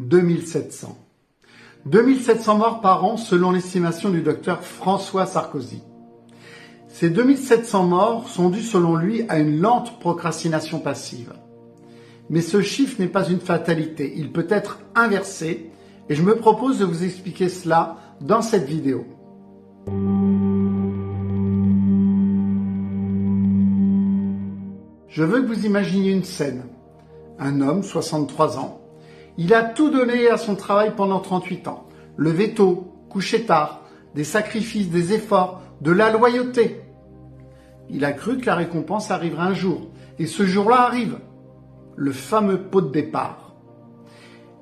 2700. 2700 morts par an selon l'estimation du docteur François Sarkozy. Ces 2700 morts sont dus selon lui à une lente procrastination passive. Mais ce chiffre n'est pas une fatalité, il peut être inversé et je me propose de vous expliquer cela dans cette vidéo. Je veux que vous imaginiez une scène. Un homme, 63 ans, il a tout donné à son travail pendant 38 ans. Levé tôt, couché tard, des sacrifices, des efforts, de la loyauté. Il a cru que la récompense arriverait un jour. Et ce jour-là arrive. Le fameux pot de départ.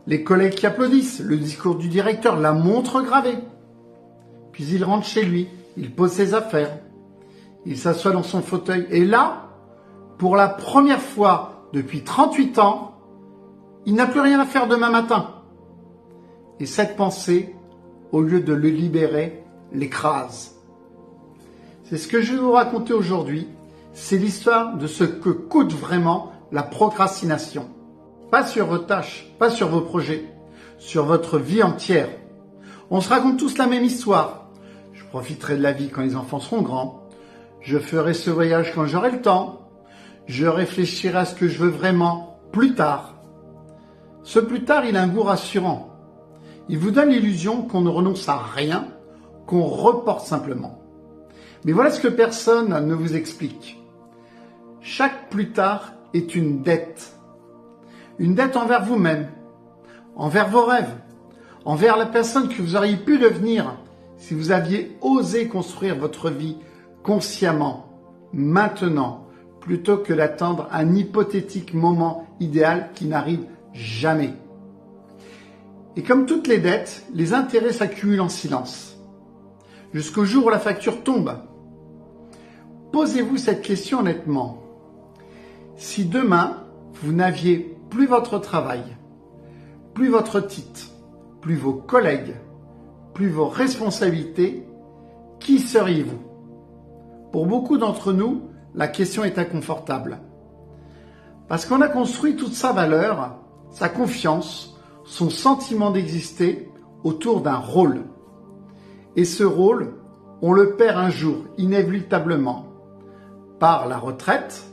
Les collègues qui applaudissent, le discours du directeur, la montre gravée. Puis il rentre chez lui, il pose ses affaires. Il s'assoit dans son fauteuil. Et là, pour la première fois depuis 38 ans, il n'a plus rien à faire demain matin. Et cette pensée, au lieu de le libérer, l'écrase. C'est ce que je vais vous raconter aujourd'hui. C'est l'histoire de ce que coûte vraiment la procrastination. Pas sur vos tâches, pas sur vos projets, sur votre vie entière. On se raconte tous la même histoire. Je profiterai de la vie quand les enfants seront grands. Je ferai ce voyage quand j'aurai le temps. Je réfléchirai à ce que je veux vraiment plus tard. Ce plus tard, il a un goût rassurant. Il vous donne l'illusion qu'on ne renonce à rien, qu'on reporte simplement. Mais voilà ce que personne ne vous explique. Chaque plus tard est une dette. Une dette envers vous-même, envers vos rêves, envers la personne que vous auriez pu devenir si vous aviez osé construire votre vie consciemment, maintenant, plutôt que d'attendre un hypothétique moment idéal qui n'arrive jamais. Et comme toutes les dettes, les intérêts s'accumulent en silence, jusqu'au jour où la facture tombe. Posez-vous cette question honnêtement. Si demain, vous n'aviez plus votre travail, plus votre titre, plus vos collègues, plus vos responsabilités, qui seriez-vous? Pour beaucoup d'entre nous, la question est inconfortable. Parce qu'on a construit toute sa valeur, sa confiance, son sentiment d'exister autour d'un rôle. Et ce rôle, on le perd un jour, inévitablement, par la retraite,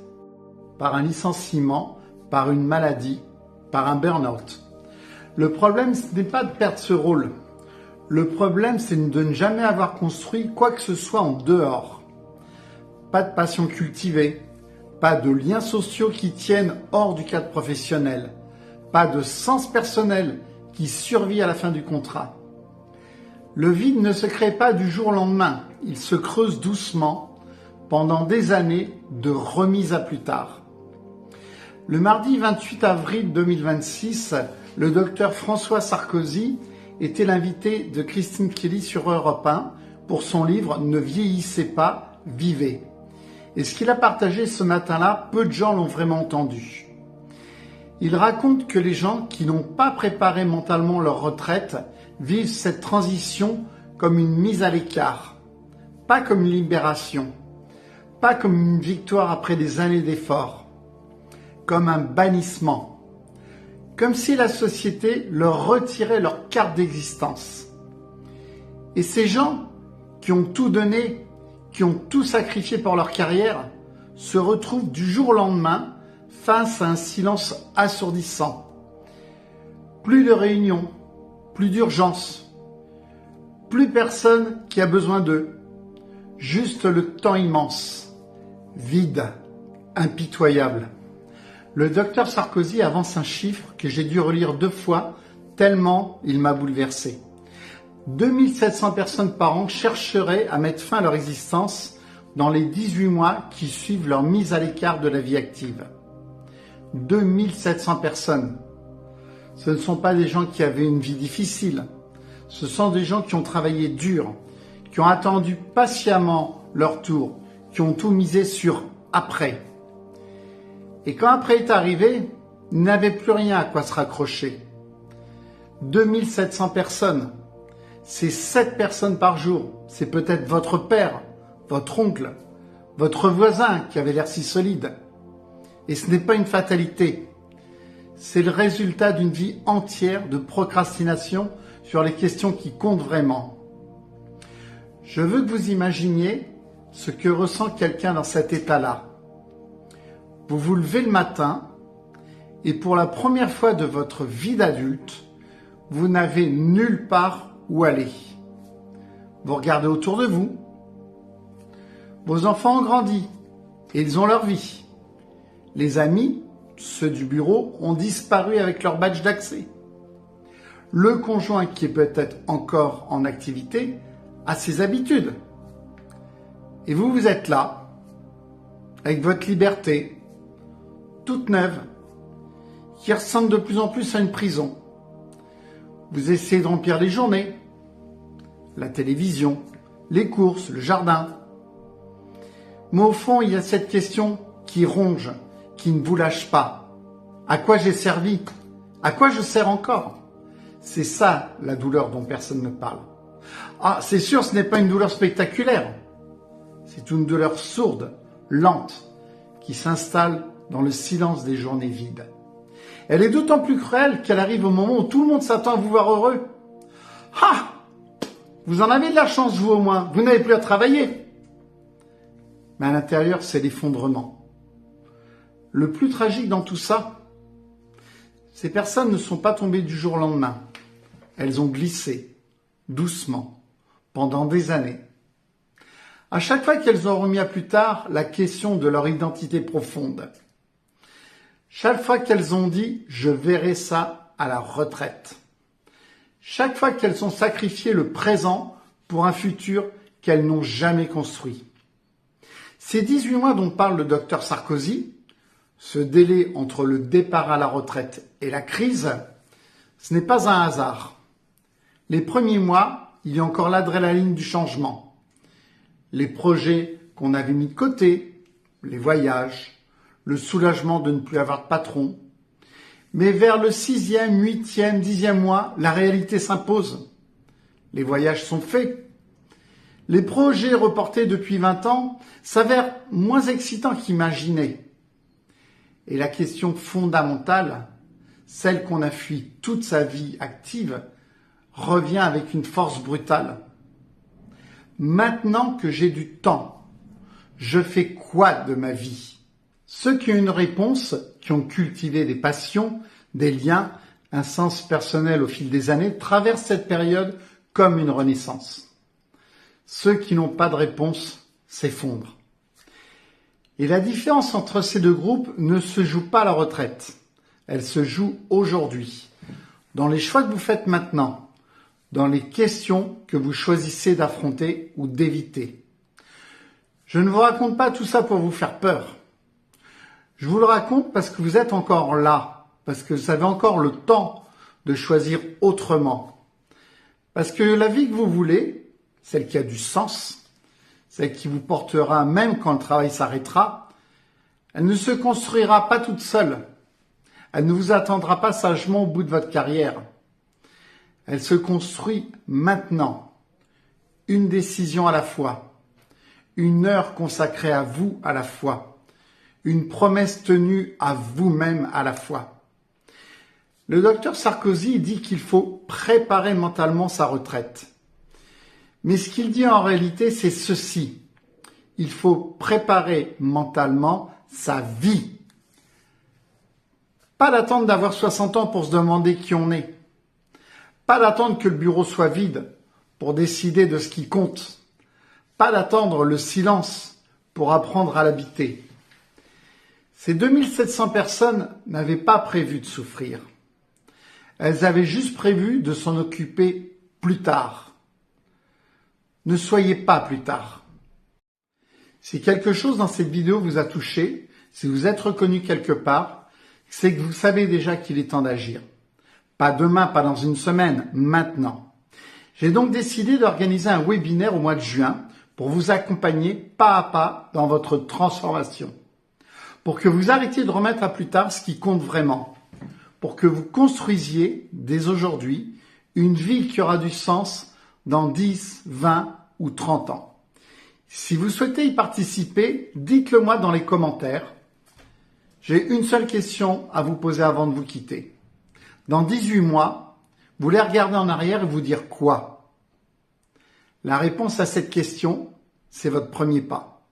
par un licenciement, par une maladie, par un burn-out. Le problème, ce n'est pas de perdre ce rôle. Le problème, c'est de ne jamais avoir construit quoi que ce soit en dehors. Pas de passion cultivée, pas de liens sociaux qui tiennent hors du cadre professionnel, pas de sens personnel qui survit à la fin du contrat. Le vide ne se crée pas du jour au lendemain, il se creuse doucement pendant des années de remise à plus tard. Le mardi 28 avril 2026, le docteur François Sarkozy était l'invité de Christine Kelly sur Europe 1 pour son livre « Ne vieillissez pas, vivez ». Et ce qu'il a partagé ce matin-là, peu de gens l'ont vraiment entendu. Il raconte que les gens qui n'ont pas préparé mentalement leur retraite vivent cette transition comme une mise à l'écart, pas comme une libération, pas comme une victoire après des années d'efforts, comme un bannissement, comme si la société leur retirait leur carte d'existence. Et ces gens qui ont tout donné, qui ont tout sacrifié pour leur carrière, se retrouvent du jour au lendemain face à un silence assourdissant. Plus de réunions, plus d'urgence, plus personne qui a besoin d'eux, juste le temps immense, vide, impitoyable. Le docteur Sarkozy avance un chiffre que j'ai dû relire 2 fois tellement il m'a bouleversé. 2700 personnes par an chercheraient à mettre fin à leur existence dans les 18 mois qui suivent leur mise à l'écart de la vie active. 2700 personnes. Ce ne sont pas des gens qui avaient une vie difficile. Ce sont des gens qui ont travaillé dur, qui ont attendu patiemment leur tour, qui ont tout misé sur après. Et quand après est arrivé, ils n'avaient plus rien à quoi se raccrocher. 2700 personnes. C'est 7 personnes par jour. C'est peut-être votre père, votre oncle, votre voisin qui avait l'air si solide. Et ce n'est pas une fatalité. c'est le résultat d'une vie entière de procrastination sur les questions qui comptent vraiment. Je veux que vous imaginiez ce que ressent quelqu'un dans cet état-là. Vous vous levez le matin et pour la première fois de votre vie d'adulte, vous n'avez nulle part où aller. Vous regardez autour de vous. Vos enfants ont grandi et ils ont leur vie. Les amis, ceux du bureau, ont disparu avec leur badge d'accès. Le conjoint, qui est peut-être encore en activité, a ses habitudes. Et vous, vous êtes là, avec votre liberté, toute neuve, qui ressemble de plus en plus à une prison. Vous essayez de remplir les journées, la télévision, les courses, le jardin. Mais au fond, il y a cette question qui ronge, qui ne vous lâche pas. À quoi j'ai servi? À quoi je sers encore? C'est ça la douleur dont personne ne parle. Ah, c'est sûr, ce n'est pas une douleur spectaculaire. C'est une douleur sourde, lente, qui s'installe dans le silence des journées vides. Elle est d'autant plus cruelle qu'elle arrive au moment où tout le monde s'attend à vous voir heureux. Ah! Vous en avez de la chance, vous au moins. Vous n'avez plus à travailler. Mais à l'intérieur, c'est l'effondrement. Le plus tragique dans tout ça, ces personnes ne sont pas tombées du jour au lendemain. Elles ont glissé, doucement, pendant des années. À chaque fois qu'elles ont remis à plus tard la question de leur identité profonde. Chaque fois qu'elles ont dit « je verrai ça à la retraite ». Chaque fois qu'elles ont sacrifié le présent pour un futur qu'elles n'ont jamais construit. Ces 18 mois dont parle le docteur Sarkozy, ce délai entre le départ à la retraite et la crise, ce n'est pas un hasard. Les premiers mois, il y a encore l'adrénaline du changement. Les projets qu'on avait mis de côté, les voyages, le soulagement de ne plus avoir de patron. Mais vers le 6e, 8e, 10e mois, la réalité s'impose. Les voyages sont faits. Les projets reportés depuis 20 ans s'avèrent moins excitants qu'imaginés. Et la question fondamentale, celle qu'on a fui toute sa vie active, revient avec une force brutale. Maintenant que j'ai du temps, je fais quoi de ma vie? Ceux qui ont une réponse, qui ont cultivé des passions, des liens, un sens personnel au fil des années, traversent cette période comme une renaissance. Ceux qui n'ont pas de réponse s'effondrent. Et la différence entre ces deux groupes ne se joue pas à la retraite. Elle se joue aujourd'hui, dans les choix que vous faites maintenant, dans les questions que vous choisissez d'affronter ou d'éviter. Je ne vous raconte pas tout ça pour vous faire peur. Je vous le raconte parce que vous êtes encore là, parce que vous avez encore le temps de choisir autrement. Parce que la vie que vous voulez, celle qui a du sens, celle qui vous portera même quand le travail s'arrêtera, elle ne se construira pas toute seule. Elle ne vous attendra pas sagement au bout de votre carrière. Elle se construit maintenant, une décision à la fois, une heure consacrée à vous à la fois. Une promesse tenue à vous-même à la fois. Le docteur Sarkozy dit qu'il faut préparer mentalement sa retraite. Mais ce qu'il dit en réalité, c'est ceci. Il faut préparer mentalement sa vie. Pas d'attendre d'avoir 60 ans pour se demander qui on est. Pas d'attendre que le bureau soit vide pour décider de ce qui compte. Pas d'attendre le silence pour apprendre à l'habiter. Ces 2700 personnes n'avaient pas prévu de souffrir. Elles avaient juste prévu de s'en occuper plus tard. Ne soyez pas plus tard. Si quelque chose dans cette vidéo vous a touché, si vous êtes reconnu quelque part, c'est que vous savez déjà qu'il est temps d'agir. Pas demain, pas dans une semaine, maintenant. J'ai donc décidé d'organiser un webinaire au mois de juin pour vous accompagner pas à pas dans votre transformation. Pour que vous arrêtiez de remettre à plus tard ce qui compte vraiment. Pour que vous construisiez, dès aujourd'hui, une vie qui aura du sens dans 10, 20 ou 30 ans. Si vous souhaitez y participer, dites-le moi dans les commentaires. J'ai une seule question à vous poser avant de vous quitter. Dans 18 mois, vous voulez regarder en arrière et vous dire quoi? La réponse à cette question, c'est votre premier pas.